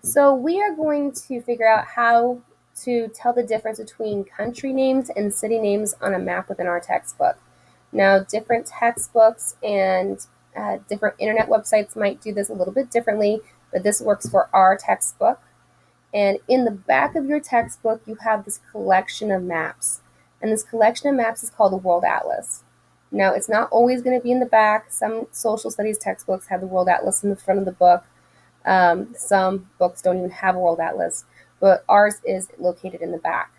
So we are going to figure out how to tell the difference between country names and city names on a map within our textbook. Now, different textbooks and different internet websites might do this a little bit differently, but this works for our textbook. And in the back of your textbook, you have this collection of maps. And this collection of maps is called the World Atlas. Now, it's not always going to be in the back. Some social studies textbooks have the World Atlas in the front of the book. Some books don't even have a world atlas, but ours is located in the back.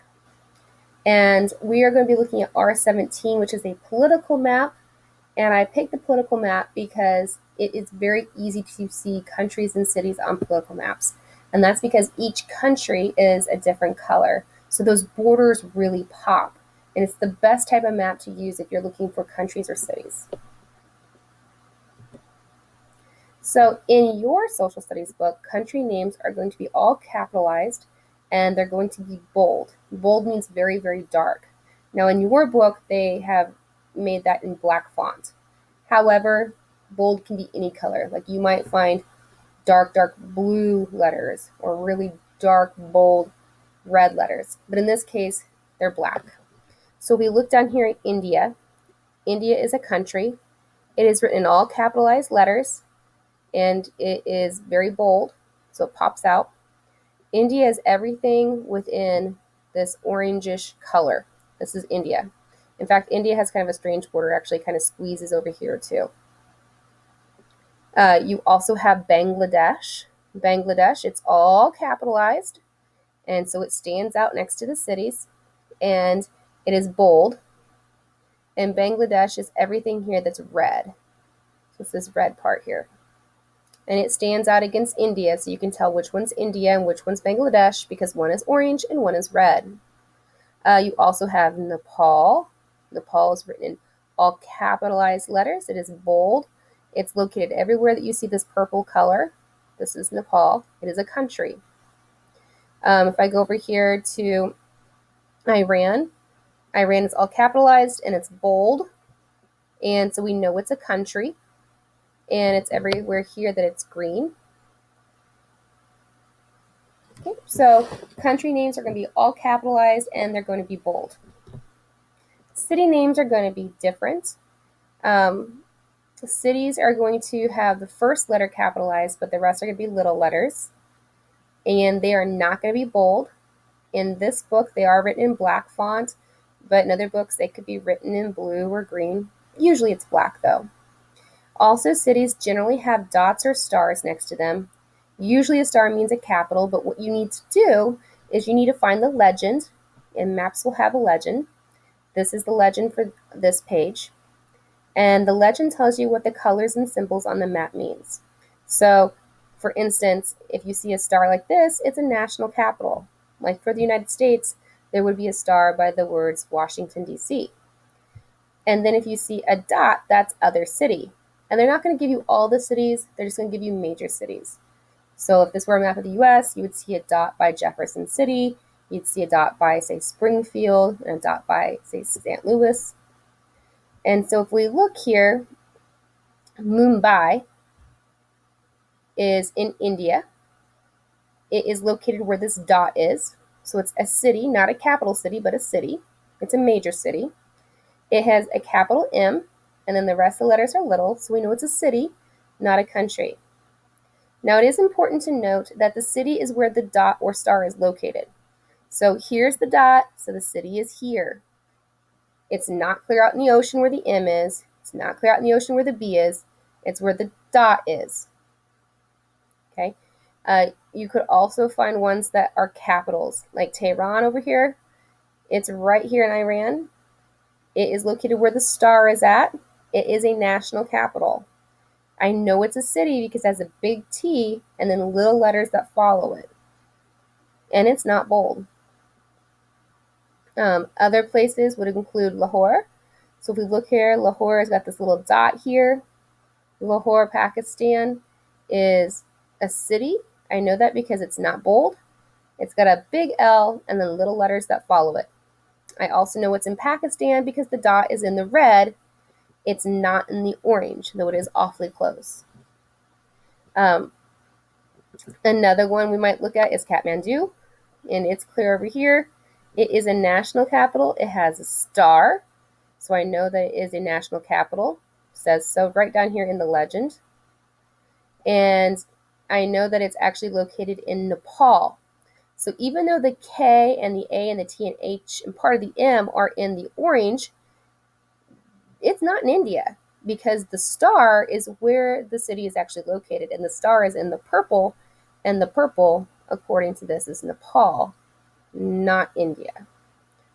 And we are going to be looking at R17, which is a political map. And I picked the political map because it is very easy to see countries and cities on political maps. And that's because each country is a different color. So those borders really pop. And it's the best type of map to use if you're looking for countries or cities. So in your social studies book, country names are going to be all capitalized and they're going to be bold. Bold means very, very dark. Now in your book, they have made that in black font. However, bold can be any color. Like you might find dark, dark blue letters or really dark, bold red letters. But in this case, they're black. So we look down here at India. India is a country. It is written in all capitalized letters and it is very bold, so it pops out. India is everything within this orangish color. This is India. In fact, India has kind of a strange border, actually kind of squeezes over here too. You also have Bangladesh. Bangladesh, it's all capitalized, and so it stands out next to the cities, and it is bold. And Bangladesh is everything here that's red. So it's this red part here. And it stands out against India, so you can tell which one's India and which one's Bangladesh because one is orange and one is red. You also have Nepal. Nepal is written in all capitalized letters. It is bold. It's located everywhere that you see this purple color. This is Nepal. It is a country. If I go over here to Iran, Iran is all capitalized and it's bold. And so we know it's a country. And it's everywhere here that it's green. Okay, so country names are going to be all capitalized and they're going to be bold. City names are going to be different. Cities are going to have the first letter capitalized, but the rest are going to be little letters. And they are not going to be bold. In this book, they are written in black font, but in other books, they could be written in blue or green. Usually it's black, though. Also, cities generally have dots or stars next to them. Usually a star means a capital, but what you need to do is you need to find the legend, and maps will have a legend. This is the legend for this page. And the legend tells you what the colors and symbols on the map means. So, for instance, if you see a star like this, it's a national capital. Like for the United States, there would be a star by the words Washington, D.C. And then if you see a dot, that's other city. And they're not going to give you all the cities, they're just going to give you major cities. So if this were a map of the US, you would see a dot by Jefferson City, you'd see a dot by, say, Springfield, and a dot by, say, St. Louis. And so if we look here, Mumbai is in India. It is located where this dot is. So it's a city, not a capital city, but a city. It's a major city. It has a capital M, and then the rest of the letters are little, so we know it's a city, not a country. Now, it is important to note that the city is where the dot or star is located. So here's the dot, so the city is here. It's not clear out in the ocean where the M is. It's not clear out in the ocean where the B is. It's where the dot is. Okay. You could also find ones that are capitals, like Tehran over here. It's right here in Iran. It is located where the star is at. It is a national capital. I know it's a city because it has a big T and then little letters that follow it. And it's not bold. Other places would include Lahore. So if we look here, Lahore has got this little dot here. Lahore, Pakistan is a city. I know that because it's not bold. It's got a big L and then little letters that follow it. I also know it's in Pakistan because the dot is in the red. It's not in the orange, though it is awfully close. Another one we might look at is Kathmandu, and it's clear over here. It is a national capital. It has a star, so I know that it is a national capital. It says so right down here in the legend. And I know that it's actually located in Nepal. So even though the K and the A and the T and H and part of the M are in the orange, it's not in India because the star is where the city is actually located, and the star is in the purple, and the purple, according to this, is Nepal, not India.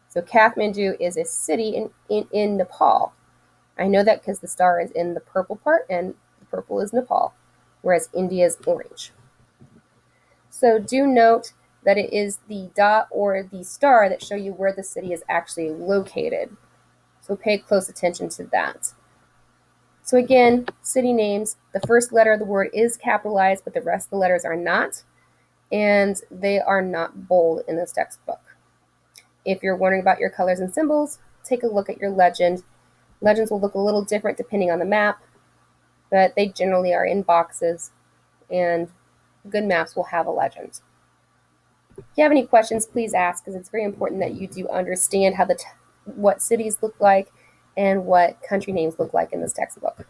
So Kathmandu is a city in Nepal. I know that because the star is in the purple part, and the purple is Nepal, whereas India is orange. So do note that it is the dot or the star that show you where the city is actually located. So pay close attention to that. So again, city names, the first letter of the word is capitalized, but the rest of the letters are not, and they are not bold in this textbook. If you're wondering about your colors and symbols, take a look at your legend. Legends will look a little different depending on the map, but they generally are in boxes, and good maps will have a legend. If you have any questions, please ask, because it's very important that you do understand how what cities look like and what country names look like in this textbook.